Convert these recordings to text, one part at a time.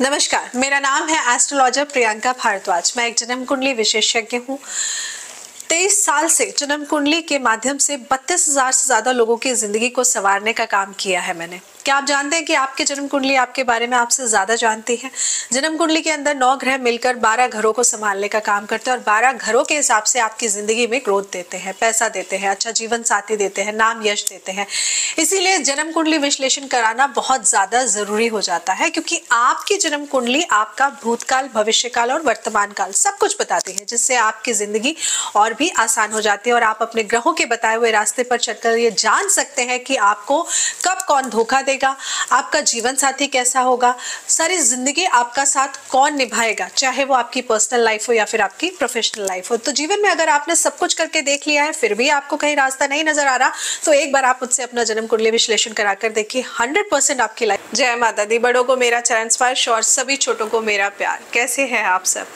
नमस्कार, मेरा नाम है एस्ट्रोलॉजर प्रियंका भारद्वाज। मैं एक जन्म कुंडली विशेषज्ञ हूँ। 23 साल से जन्म कुंडली के माध्यम से 32,000 से ज्यादा लोगों की जिंदगी को संवारने का काम किया है मैंने। क्या आप जानते हैं कि आपके जन्म कुंडली आपके बारे में आपसे ज्यादा जानती है। जन्म कुंडली के अंदर 9 ग्रह मिलकर 12 घरों को संभालने का काम करते हैं और 12 घरों के हिसाब से आपकी जिंदगी में ग्रोथ देते हैं, पैसा देते हैं, अच्छा जीवन साथी देते हैं, नाम यश देते हैं। इसीलिए जन्म कुंडली विश्लेषण कराना बहुत ज्यादा जरूरी हो जाता है, क्योंकि आपकी जन्म कुंडली आपका भूतकाल, भविष्यकाल और वर्तमान काल सब कुछ बताती है, जिससे आपकी जिंदगी और भी आसान हो जाती है और आप अपने ग्रहों के बताए हुए रास्ते पर चलकर ये जान सकते हैं कि आपको कब कौन धोखा देगा, आपका जीवन साथी कैसा होगा, सारी जिंदगी आपका साथ कौन निभाएगा, चाहे वो आपकी पर्सनल लाइफ हो या फिर आपकी प्रोफेशनल लाइफ हो। तो जीवन में अगर आपने सब कुछ करके देख लिया है फिर भी आपको कहीं रास्ता नहीं नजर आ रहा, तो एक बार आप मुझसे अपना जन्म कुंडली विश्लेषण कराकर देखिए, 100% आपकी लाइफ। जय माता दी। बड़ों को मेरा चरण स्पर्श और सभी छोटों को मेरा प्यार। कैसे हैं आप सब?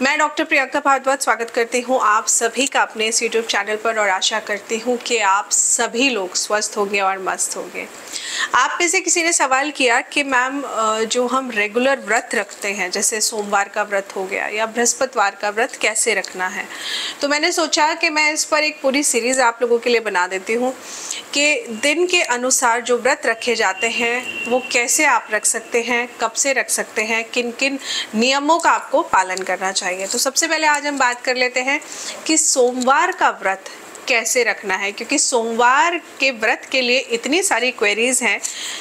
मैं डॉक्टर प्रियंका भारद्वाज स्वागत करती हूँ आप सभी का अपने इस यूट्यूब चैनल पर और आशा करती हूँ कि आप सभी लोग स्वस्थ होंगे और मस्त होंगे। आप में से किसी ने सवाल किया कि मैम जो हम रेगुलर व्रत रखते हैं, जैसे सोमवार का व्रत हो गया या बृहस्पतिवार का व्रत, कैसे रखना है। तो मैंने सोचा कि मैं इस पर एक पूरी सीरीज आप लोगों के लिए बना देती हूँ कि दिन के अनुसार जो व्रत रखे जाते हैं वो कैसे आप रख सकते हैं, कब से रख सकते हैं, किन किन नियमों का आपको पालन करना चाहिए। तो सबसे पहले आज हम बात कर लेते हैं कि सोमवार का व्रत कैसे रखना है, क्योंकि सोमवार के व्रत के लिए इतनी सारी क्वेरीज हैं,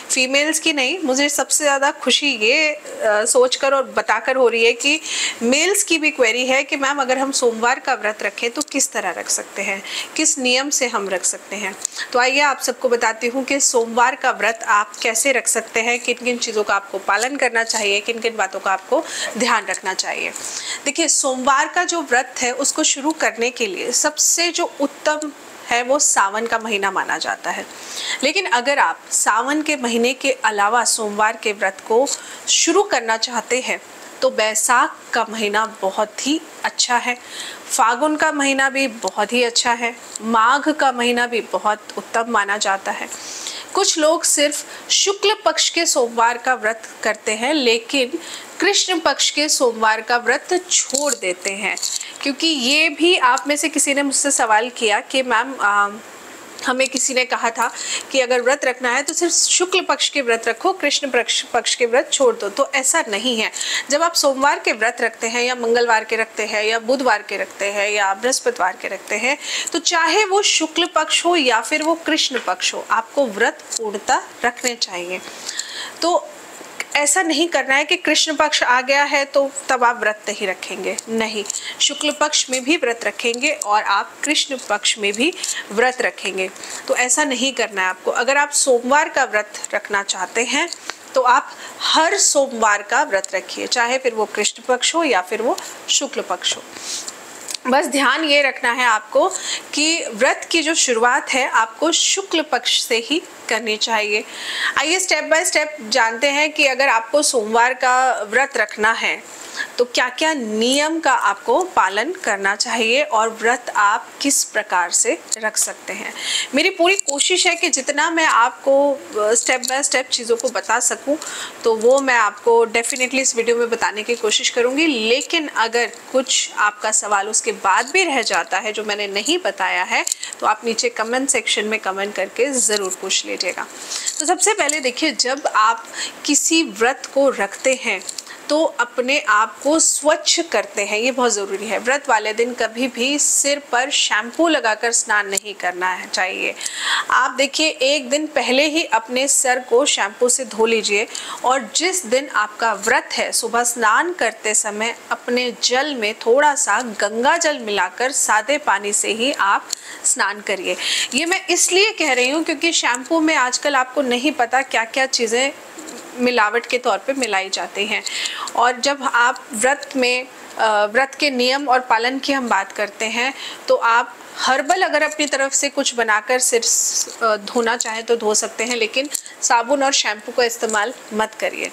फीमेल्स की नहीं। मुझे सबसे ज़्यादा खुशी ये सोचकर और बताकर हो रही है कि मेल्स की भी क्वेरी है कि मैम अगर हम सोमवार का व्रत रखें तो किस तरह रख सकते हैं, किस नियम से हम रख सकते हैं। तो आइए आप सबको बताती हूँ कि सोमवार का व्रत आप कैसे रख सकते हैं, किन किन चीज़ों का आपको पालन करना चाहिए, किन किन बातों का आपको ध्यान रखना चाहिए। देखिए, सोमवार का जो व्रत है उसको शुरू करने के लिए सबसे जो उत्तम है वो सावन का महीना माना जाता है। लेकिन अगर आप सावन के महीने के अलावा सोमवार के व्रत को शुरू करना चाहते हैं तो बैसाख का महीना बहुत ही अच्छा है, फागुन का महीना भी बहुत ही अच्छा है, माघ का महीना भी बहुत उत्तम माना जाता है। कुछ लोग सिर्फ शुक्ल पक्ष के सोमवार का व्रत करते हैं, लेकिन कृष्ण पक्ष के सोमवार का व्रत छोड़ देते हैं, क्योंकि ये भी आप में से किसी ने मुझसे सवाल किया कि मैम हमें किसी ने कहा था कि अगर व्रत रखना है तो सिर्फ शुक्ल पक्ष के व्रत रखो, कृष्ण पक्ष के व्रत छोड़ दो। तो ऐसा नहीं है। जब आप सोमवार के व्रत रखते हैं या मंगलवार के रखते हैं या बुधवार के रखते हैं या बृहस्पतिवार के रखते हैं, तो चाहे वो शुक्ल पक्ष हो या फिर वो कृष्ण पक्ष हो, आपको व्रत पूर्णतः रखने चाहिए। तो ऐसा नहीं करना है कि कृष्ण पक्ष आ गया है तो तब आप व्रत नहीं रखेंगे, नहीं, शुक्ल पक्ष में भी व्रत रखेंगे और आप कृष्ण पक्ष में भी व्रत रखेंगे। तो ऐसा नहीं करना है आपको। अगर आप सोमवार का व्रत रखना चाहते हैं तो आप हर सोमवार का व्रत रखिए, चाहे फिर वो कृष्ण पक्ष हो या फिर वो शुक्ल पक्ष हो। बस ध्यान ये रखना है आपको कि व्रत की जो शुरुआत है आपको शुक्ल पक्ष से ही करनी चाहिए। आइए स्टेप बाय स्टेप जानते हैं कि अगर आपको सोमवार का व्रत रखना है तो क्या क्या नियम का आपको पालन करना चाहिए और व्रत आप किस प्रकार से रख सकते हैं। मेरी पूरी कोशिश है कि जितना मैं आपको स्टेप बाय स्टेप चीज़ों को बता सकूं तो वो मैं आपको डेफिनेटली इस वीडियो में बताने की कोशिश करूंगी। लेकिन अगर कुछ आपका सवाल उसके बाद भी रह जाता है जो मैंने नहीं बताया है, तो आप नीचे कमेंट सेक्शन में कमेंट करके ज़रूर पूछ लीजिएगा। तो सबसे पहले देखिए, जब आप किसी व्रत को रखते हैं तो अपने आप को स्वच्छ करते हैं, ये बहुत ज़रूरी है। व्रत वाले दिन कभी भी सिर पर शैम्पू लगाकर स्नान नहीं करना है चाहिए। आप देखिए, एक दिन पहले ही अपने सर को शैम्पू से धो लीजिए और जिस दिन आपका व्रत है सुबह स्नान करते समय अपने जल में थोड़ा सा गंगा जल मिलाकर सादे पानी से ही आप स्नान करिए। ये मैं इसलिए कह रही हूँ क्योंकि शैम्पू में आजकल आपको नहीं पता क्या क्या चीज़ें मिलावट के तौर पे मिलाई जाती हैं। और जब आप व्रत के नियम और पालन की हम बात करते हैं तो आप हर्बल अगर अपनी तरफ से कुछ बनाकर सिर धोना चाहे तो धो सकते हैं, लेकिन साबुन और शैम्पू का इस्तेमाल मत करिए।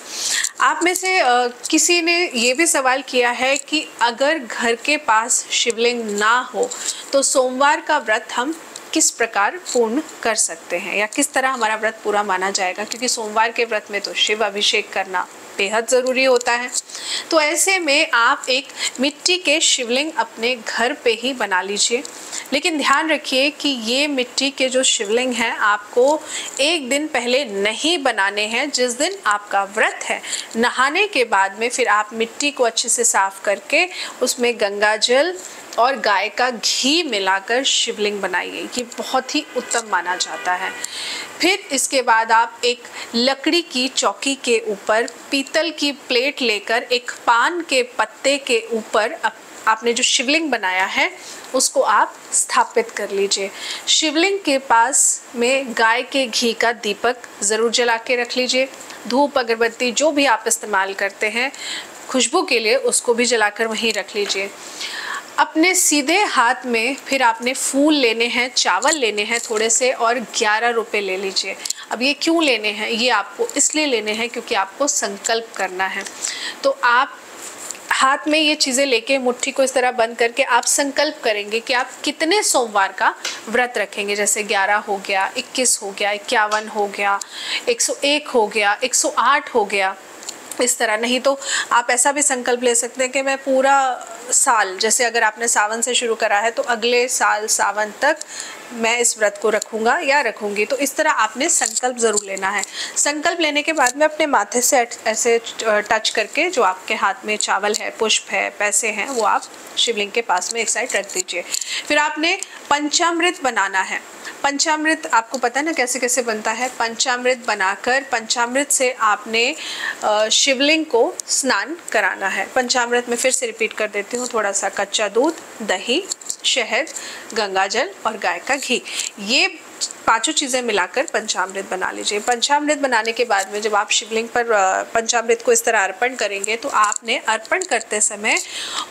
आप में से किसी ने ये भी सवाल किया है कि अगर घर के पास शिवलिंग ना हो तो सोमवार का व्रत हम किस प्रकार पूर्ण कर सकते हैं या किस तरह हमारा व्रत पूरा माना जाएगा, क्योंकि सोमवार के व्रत में तो शिव अभिषेक करना बेहद ज़रूरी होता है। तो ऐसे में आप एक मिट्टी के शिवलिंग अपने घर पे ही बना लीजिए, लेकिन ध्यान रखिए कि ये मिट्टी के जो शिवलिंग हैं आपको एक दिन पहले नहीं बनाने हैं। जिस दिन आपका व्रत है, नहाने के बाद में फिर आप मिट्टी को अच्छे से साफ करके उसमें गंगा जल और गाय का घी मिलाकर शिवलिंग बनाइए। ये बहुत ही उत्तम माना जाता है। फिर इसके बाद आप एक लकड़ी की चौकी के ऊपर पीतल की प्लेट लेकर एक पान के पत्ते के ऊपर आपने जो शिवलिंग बनाया है उसको आप स्थापित कर लीजिए। शिवलिंग के पास में गाय के घी का दीपक ज़रूर जला के रख लीजिए। धूप अगरबत्ती जो भी आप इस्तेमाल करते हैं खुशबू के लिए, उसको भी जलाकर वहीं रख लीजिए। अपने सीधे हाथ में फिर आपने फूल लेने हैं, चावल लेने हैं थोड़े से, और 11 रुपए ले लीजिए। अब ये क्यों लेने हैं? ये आपको इसलिए लेने हैं क्योंकि आपको संकल्प करना है। तो आप हाथ में ये चीज़ें लेके मुट्ठी को इस तरह बंद करके आप संकल्प करेंगे कि आप कितने सोमवार का व्रत रखेंगे। जैसे 11 हो गया, 21 हो गया, 51 हो गया, 101 हो गया, 108 हो गया, इस तरह। नहीं तो आप ऐसा भी संकल्प ले सकते हैं कि मैं पूरा साल, जैसे अगर आपने सावन से शुरू करा है तो अगले साल सावन तक मैं इस व्रत को रखूँगा या रखूँगी। तो इस तरह आपने संकल्प ज़रूर लेना है। संकल्प लेने के बाद में अपने माथे से ऐसे टच करके जो आपके हाथ में चावल है, पुष्प है, पैसे हैं, वो आप शिवलिंग के पास में एक साइड रख दीजिए। फिर आपने पंचामृत बनाना है। पंचामृत आपको पता है ना कैसे कैसे बनता है। पंचामृत बनाकर पंचामृत से आपने शिवलिंग को स्नान कराना है। पंचामृत में फिर से रिपीट कर देती हूँ, थोड़ा सा कच्चा दूध, दही, शहद, गंगाजल और गाय का घी, ये पांचों चीज़ें मिलाकर पंचामृत बना लीजिए। पंचामृत बनाने के बाद में जब आप शिवलिंग पर पंचामृत को इस तरह अर्पण करेंगे तो आपने अर्पण करते समय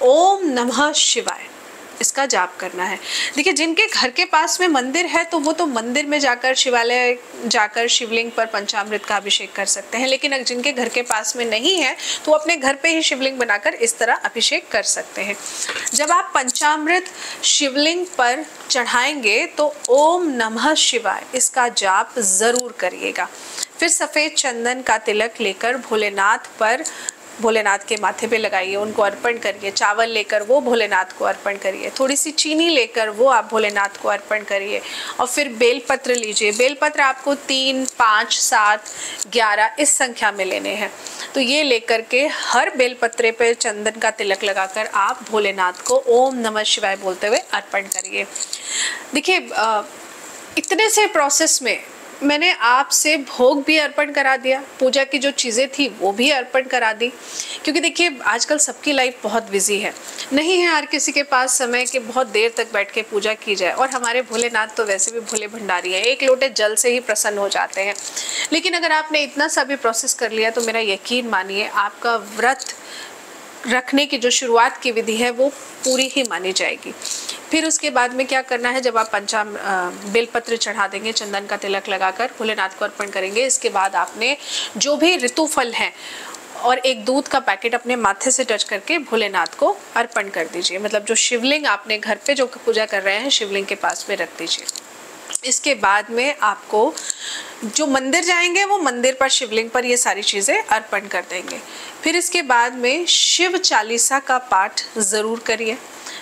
ओम नमः शिवाय इसका जाप करना है। देखिए, जिनके घर के पास में मंदिर है तो वो तो मंदिर में जाकर, शिवालय जाकर शिवलिंग पर पंचामृत का अभिषेक कर सकते हैं, लेकिन अगर जिनके घर के पास में नहीं है तो अपने घर पे ही शिवलिंग बनाकर इस तरह अभिषेक कर सकते हैं। जब आप पंचामृत शिवलिंग पर चढ़ाएंगे तो ओम नमः शिवाय इसका जाप ज़रूर करिएगा। फिर सफ़ेद चंदन का तिलक लेकर भोलेनाथ के माथे पे लगाइए, उनको अर्पण करिए। चावल लेकर वो भोलेनाथ को अर्पण करिए। थोड़ी सी चीनी लेकर वो आप भोलेनाथ को अर्पण करिए। और फिर बेलपत्र लीजिए। बेलपत्र आपको 3, 5, 7, 11 इस संख्या में लेने हैं। तो ये लेकर के हर बेलपत्रे पे चंदन का तिलक लगाकर आप भोलेनाथ को ओम नमः शिवाय बोलते हुए अर्पण करिए। देखिए, इतने से प्रोसेस में मैंने आपसे भोग भी अर्पण करा दिया, पूजा की जो चीज़ें थी वो भी अर्पण करा दी। क्योंकि देखिए, आजकल सबकी लाइफ बहुत बिजी है, नहीं है हर किसी के पास समय कि बहुत देर तक बैठ के पूजा की जाए। और हमारे भोलेनाथ तो वैसे भी भोले भंडारी है, एक लोटे जल से ही प्रसन्न हो जाते हैं। लेकिन अगर आपने इतना सा भी प्रोसेस कर लिया तो मेरा यकीन मानिए आपका व्रत रखने की जो शुरुआत की विधि है वो पूरी ही मानी जाएगी। फिर उसके बाद में क्या करना है, जब आप बेलपत्र चढ़ा देंगे, चंदन का तिलक लगाकर भोलेनाथ को अर्पण करेंगे, इसके बाद आपने जो भी ऋतु फल हैं और एक दूध का पैकेट अपने माथे से टच करके भोलेनाथ को अर्पण कर दीजिए। मतलब जो शिवलिंग आपने घर पे जो पूजा कर रहे हैं शिवलिंग के पास में रख दीजिए। इसके बाद में आपको जो मंदिर जाएंगे वो मंदिर पर शिवलिंग पर ये सारी चीज़ें अर्पण कर देंगे। फिर इसके बाद में शिव चालीसा का पाठ ज़रूर करिए।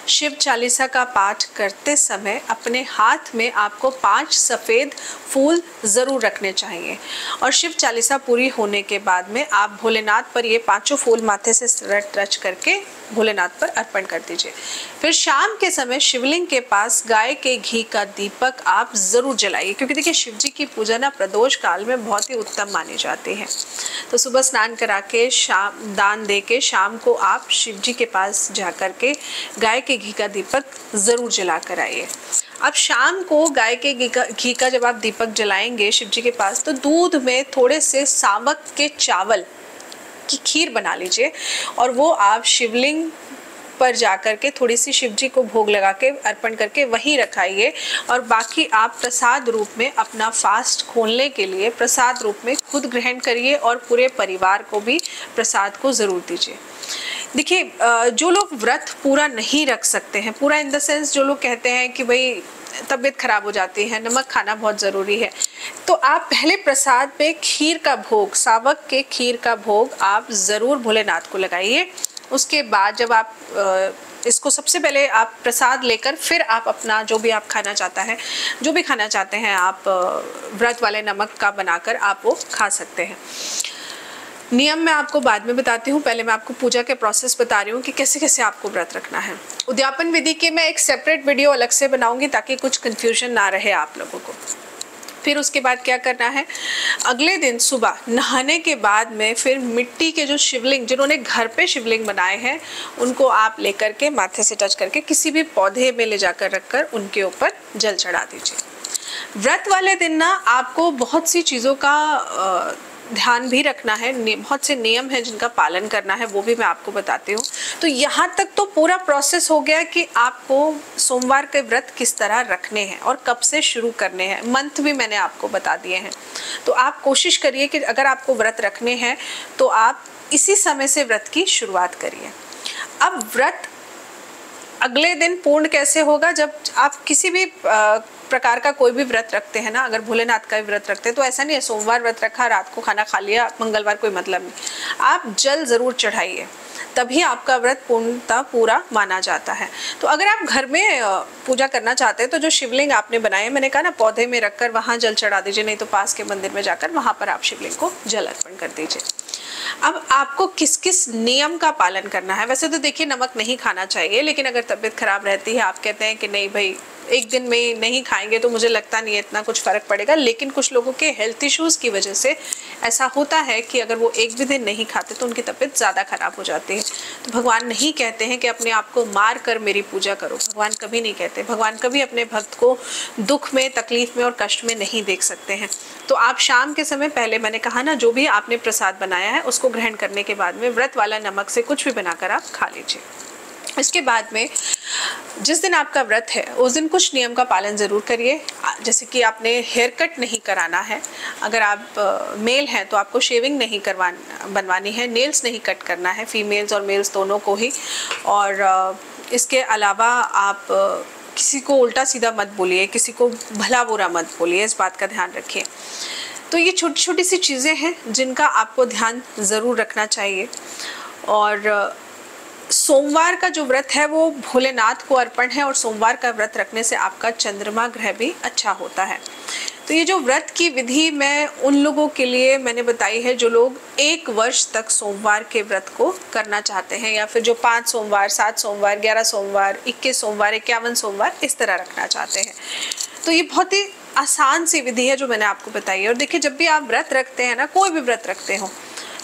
शिव चालीसा का पाठ करते समय अपने हाथ में आपको 5 सफ़ेद फूल ज़रूर रखने चाहिए। और शिव चालीसा पूरी होने के बाद में आप भोलेनाथ पर ये 5 फूल माथे से रच करके भोलेनाथ पर अर्पण कर दीजिए। फिर शाम के समय शिवलिंग के पास गाय के घी का दीपक आप ज़रूर जलाइए, क्योंकि देखिए शिव जी की पूजा ना प्रदोष काल में बहुत ही उत्तम मानी जाती है। तो सुबह स्नान करा के, शाम दान दे के, शाम को आप शिव जी के पास जा कर के गाय के घी का दीपक ज़रूर जला कर आइए। अब शाम को गाय के घी का जब आप दीपक जलाएंगे शिव जी के पास, तो दूध में थोड़े से सावक के चावल की खीर बना लीजिए और वो आप शिवलिंग पर जाकर के थोड़ी सी शिव जी को भोग लगा के अर्पण करके वहीं रखाइए। और बाकी आप प्रसाद रूप में अपना फास्ट खोलने के लिए प्रसाद रूप में खुद ग्रहण करिए और पूरे परिवार को भी प्रसाद को ज़रूर दीजिए। देखिए, जो लोग व्रत पूरा नहीं रख सकते हैं, पूरा इन द सेंस जो लोग कहते हैं कि भाई तबीयत खराब हो जाती है, नमक खाना बहुत ज़रूरी है, तो तो आप पहले प्रसाद में खीर का भोग, सावक के खीर का भोग आप ज़रूर भोलेनाथ को लगाइए। उसके बाद जब आप इसको सबसे पहले आप प्रसाद लेकर फिर आप अपना जो भी आप खाना चाहता है, जो भी खाना चाहते हैं आप व्रत वाले नमक का बनाकर आप वो खा सकते हैं। नियम मैं आपको बाद में बताती हूँ, पहले मैं आपको पूजा के प्रोसेस बता रही हूँ कि कैसे कैसे आपको व्रत रखना है। उद्यापन विधि के मैं एक सेपरेट वीडियो अलग से बनाऊंगी ताकि कुछ कंफ्यूजन ना रहे आप लोगों को। फिर उसके बाद क्या करना है, अगले दिन सुबह नहाने के बाद में फिर मिट्टी के जो शिवलिंग, जिन्होंने घर पे शिवलिंग बनाए हैं, उनको आप लेकर के माथे से टच करके किसी भी पौधे में ले जाकर रखकर उनके ऊपर जल चढ़ा दीजिए। व्रत वाले दिन ना आपको बहुत सी चीज़ों का ध्यान भी रखना है, बहुत से नियम हैं जिनका पालन करना है, वो भी मैं आपको बताती हूँ। तो यहाँ तक तो पूरा प्रोसेस हो गया कि आपको सोमवार के व्रत किस तरह रखने हैं और कब से शुरू करने हैं, मंथ भी मैंने आपको बता दिए हैं। तो आप कोशिश करिए कि अगर आपको व्रत रखने हैं तो आप इसी समय से व्रत की शुरुआत करिए। अब व्रत अगले दिन पूर्ण कैसे होगा, जब आप किसी भी प्रकार का कोई भी व्रत रखते हैं ना, अगर भोलेनाथ का भी व्रत रखते हैं तो ऐसा नहीं है सोमवार व्रत रखा, रात को खाना खा लिया, मंगलवार कोई मतलब नहीं, आप जल ज़रूर चढ़ाइए, तभी आपका व्रत पूर्णतः पूरा माना जाता है। तो अगर आप घर में पूजा करना चाहते हैं तो जो शिवलिंग आपने बनाए, मैंने कहा ना पौधे में रखकर वहाँ जल चढ़ा दीजिए, नहीं तो पास के मंदिर में जाकर वहाँ पर आप शिवलिंग को जल अर्पण कर दीजिए। अब आपको किस किस नियम का पालन करना है। वैसे तो देखिए नमक नहीं खाना चाहिए, लेकिन अगर तबीयत खराब रहती है, आप कहते हैं कि नहीं भाई एक दिन में नहीं खाएंगे तो मुझे लगता नहीं है इतना कुछ फ़र्क पड़ेगा, लेकिन कुछ लोगों के हेल्थ इश्यूज़ की वजह से ऐसा होता है कि अगर वो एक भी दिन नहीं खाते तो उनकी तबीयत ज़्यादा खराब हो जाती है। तो भगवान नहीं कहते हैं कि अपने आप को मार कर मेरी पूजा करो, भगवान कभी नहीं कहते। भगवान कभी अपने भक्त को दुख में, तकलीफ में और कष्ट में नहीं देख सकते हैं। तो आप शाम के समय, पहले मैंने कहा ना, जो भी आपने प्रसाद बनाया है उसको ग्रहण करने के बाद में व्रत वाला नमक से कुछ भी बनाकर आप खा लीजिए। इसके बाद में जिस दिन आपका व्रत है उस दिन कुछ नियम का पालन ज़रूर करिए, जैसे कि आपने हेयर कट नहीं कराना है, अगर आप मेल हैं तो आपको शेविंग नहीं बनवानी है, नेल्स नहीं कट करना है, फीमेल्स और मेल्स दोनों को ही। और इसके अलावा आप किसी को उल्टा सीधा मत बोलिए, किसी को भला बुरा मत बोलिए, इस बात का ध्यान रखिए। तो ये छोटी छोटी सी चीज़ें हैं जिनका आपको ध्यान ज़रूर रखना चाहिए। और सोमवार का जो व्रत है वो भोलेनाथ को अर्पण है, और सोमवार का व्रत रखने से आपका चंद्रमा ग्रह भी अच्छा होता है। तो ये जो व्रत की विधि मैं उन लोगों के लिए मैंने बताई है जो लोग 1 वर्ष तक सोमवार के व्रत को करना चाहते हैं, या फिर जो 5 सोमवार, 7 सोमवार, 11 सोमवार, 21 सोमवार, 51 सोमवार इस तरह रखना चाहते हैं। तो ये बहुत ही आसान सी विधि है जो मैंने आपको बताई है। और देखिए जब भी आप व्रत रखते हैं ना, कोई भी व्रत रखते हो,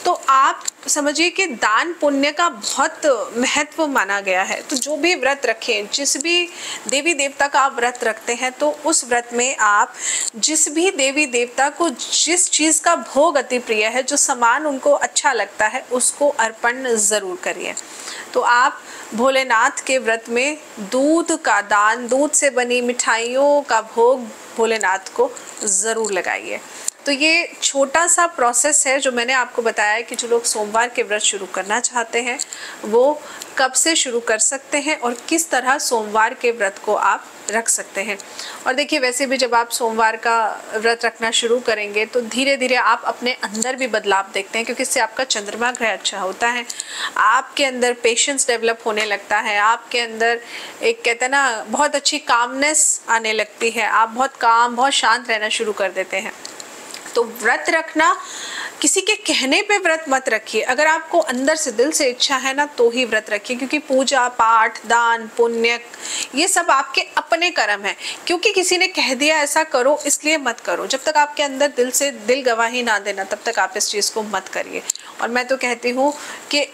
तो आप समझिए कि दान पुण्य का बहुत महत्व माना गया है। तो जो भी व्रत रखें, जिस भी देवी देवता का आप व्रत रखते हैं, तो उस व्रत में आप जिस भी देवी देवता को जिस चीज़ का भोग अति प्रिय है, जो सामान उनको अच्छा लगता है, उसको अर्पण ज़रूर करिए। तो आप भोलेनाथ के व्रत में दूध का दान, दूध से बनी मिठाइयों का भोग भोलेनाथ को ज़रूर लगाइए। तो ये छोटा सा प्रोसेस है जो मैंने आपको बताया है कि जो लोग सोमवार के व्रत शुरू करना चाहते हैं वो कब से शुरू कर सकते हैं और किस तरह सोमवार के व्रत को आप रख सकते हैं। और देखिए वैसे भी जब आप सोमवार का व्रत रखना शुरू करेंगे तो धीरे धीरे आप अपने अंदर भी बदलाव देखते हैं, क्योंकि इससे आपका चंद्रमा ग्रह अच्छा होता है, आपके अंदर पेशेंस डेवलप होने लगता है, आपके अंदर एक कहते हैं ना बहुत अच्छी कामनेस आने लगती है, आप बहुत काम, बहुत शांत रहना शुरू कर देते हैं। तो व्रत रखना, किसी के कहने पे व्रत मत रखिए, अगर आपको अंदर से दिल से इच्छा है ना तो ही व्रत रखिए, क्योंकि पूजा पाठ, दान पुण्य ये सब आपके अपने कर्म है। क्योंकि किसी ने कह दिया ऐसा करो इसलिए मत करो, जब तक आपके अंदर दिल से दिल गवाही ना देना तब तक आप इस चीज़ को मत करिए। और मैं तो कहती हूँ कि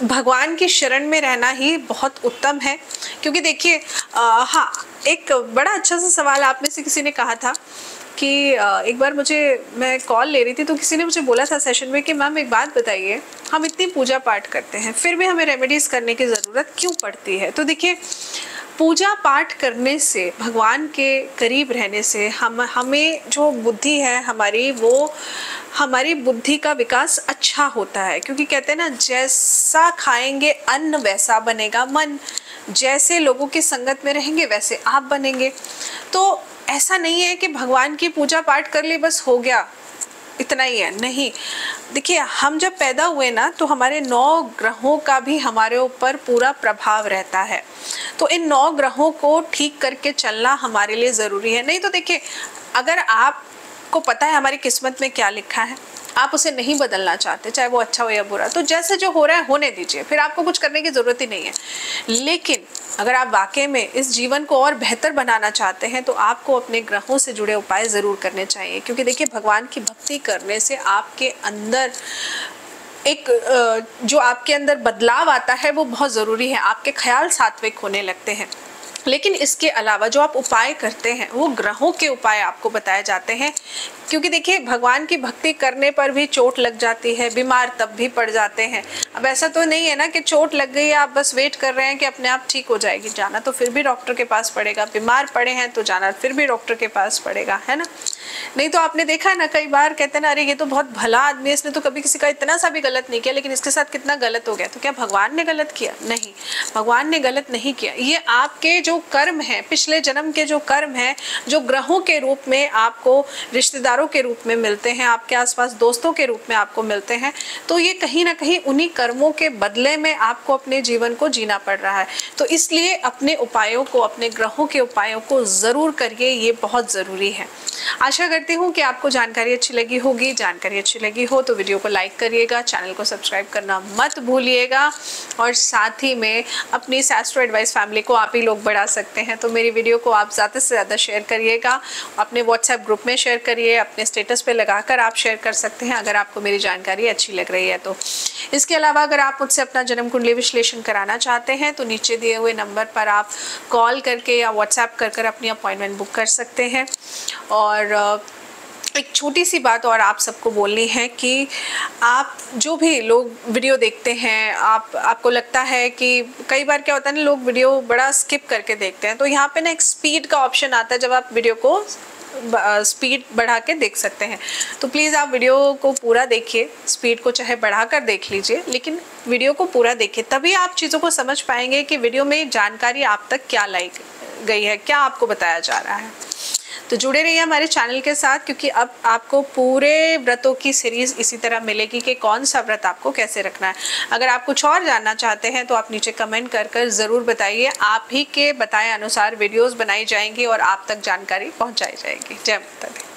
भगवान की शरण में रहना ही बहुत उत्तम है। क्योंकि देखिए हाँ, एक बड़ा अच्छा सा सवाल आप में से किसी ने कहा था कि एक बार मैं कॉल ले रही थी तो किसी ने मुझे बोला था सेशन में कि मैम एक बात बताइए, हम इतनी पूजा पाठ करते हैं फिर भी हमें रेमेडीज़ करने की ज़रूरत क्यों पड़ती है। तो देखिए पूजा पाठ करने से, भगवान के करीब रहने से हमें जो बुद्धि है हमारी, वो हमारी बुद्धि का विकास अच्छा होता है। क्योंकि कहते हैं ना जैसा खाएंगे अन्न वैसा बनेगा मन, जैसे लोगों की संगत में रहेंगे वैसे आप बनेंगे। तो ऐसा नहीं है कि भगवान की पूजा पाठ कर ली बस हो गया, इतना ही है, नहीं। देखिए, हम जब पैदा हुए ना तो हमारे 9 ग्रहों का भी हमारे ऊपर पूरा प्रभाव रहता है। तो इन 9 ग्रहों को ठीक करके चलना हमारे लिए ज़रूरी है। नहीं तो देखिए, अगर आपको पता है हमारी किस्मत में क्या लिखा है, आप उसे नहीं बदलना चाहते, चाहे वो अच्छा हो या बुरा, तो जैसे जो हो रहा है होने दीजिए, फिर आपको कुछ करने की ज़रूरत ही नहीं है। लेकिन अगर आप वाकई में इस जीवन को और बेहतर बनाना चाहते हैं तो आपको अपने ग्रहों से जुड़े उपाय ज़रूर करने चाहिए। क्योंकि देखिए, भगवान की भक्ति करने से आपके अंदर एक जो आपके अंदर बदलाव आता है वो बहुत ज़रूरी है। आपके ख्याल सात्विक होने लगते हैं। लेकिन इसके अलावा जो आप उपाय करते हैं वो ग्रहों के उपाय आपको बताए जाते हैं। क्योंकि देखिए, भगवान की भक्ति करने पर भी चोट लग जाती है, बीमार तब भी पड़ जाते हैं। अब ऐसा तो नहीं है ना कि चोट लग गई है आप बस वेट कर रहे हैं कि अपने आप ठीक हो जाएगी, जाना तो फिर भी डॉक्टर के पास पड़ेगा। बीमार पड़े हैं तो जाना फिर भी डॉक्टर के पास पड़ेगा, है ना। नहीं तो आपने देखा है ना, कई बार कहते हैं ना, अरे ये तो बहुत भला आदमी है, इसने तो कभी किसी का इतना सा भी गलत नहीं किया, लेकिन इसके साथ कितना गलत हो गया। तो क्या भगवान ने गलत किया? नहीं, भगवान ने गलत नहीं किया। ये आपके जो कर्म है, पिछले जन्म के जो कर्म है, जो ग्रहों के रूप में आपको रिश्तेदारों के रूप में मिलते हैं, आपके आसपास दोस्तों के रूप में आपको मिलते हैं, तो ये कहीं ना कहीं उन्हीं कर्मों के बदले में आपको अपने जीवन को जीना पड़ रहा है। तो इसलिए अपने उपायों को, अपने ग्रहों के उपायों को ज़रूर करिए, ये बहुत ज़रूरी है। आशा करती हूँ कि आपको जानकारी अच्छी लगी होगी। जानकारी अच्छी लगी हो तो वीडियो को लाइक करिएगा, चैनल को सब्सक्राइब करना मत भूलिएगा, और साथ ही में अपनी एस्ट्रो एडवाइस फैमिली को आप ही लोग बढ़ा सकते हैं। तो मेरी वीडियो को आप ज़्यादा से ज़्यादा शेयर करिएगा, अपने व्हाट्सएप ग्रुप में शेयर करिए, अपने स्टेटस पे लगाकर आप शेयर कर सकते हैं अगर आपको मेरी जानकारी अच्छी लग रही है तो। इसके अलावा अगर आप मुझसे अपना जन्म कुंडली विश्लेषण कराना चाहते हैं तो नीचे दिए हुए नंबर पर आप कॉल करके या व्हाट्सएप कर अपनी अपॉइंटमेंट बुक कर सकते हैं। और एक छोटी सी बात और आप सबको बोलनी है कि आप जो भी लोग वीडियो देखते हैं, आपको लगता है कि कई बार क्या होता है ना, लोग वीडियो बड़ा स्किप करके देखते हैं, तो यहाँ पे ना एक स्पीड का ऑप्शन आता है, जब आप वीडियो को स्पीड बढ़ा के देख सकते हैं। तो प्लीज़ आप वीडियो को पूरा देखिए, स्पीड को चाहे बढ़ाकर देख लीजिए, लेकिन वीडियो को पूरा देखिए, तभी आप चीज़ों को समझ पाएंगे कि वीडियो में जानकारी आप तक क्या लाई गई है, क्या आपको बताया जा रहा है। तो जुड़े रहिए हमारे चैनल के साथ, क्योंकि अब आपको पूरे व्रतों की सीरीज इसी तरह मिलेगी कि कौन सा व्रत आपको कैसे रखना है। अगर आप कुछ और जानना चाहते हैं तो आप नीचे कमेंट कर ज़रूर बताइए। आप ही के बताए अनुसार वीडियोस बनाई जाएंगी और आप तक जानकारी पहुंचाई जाएगी। जय माता दी।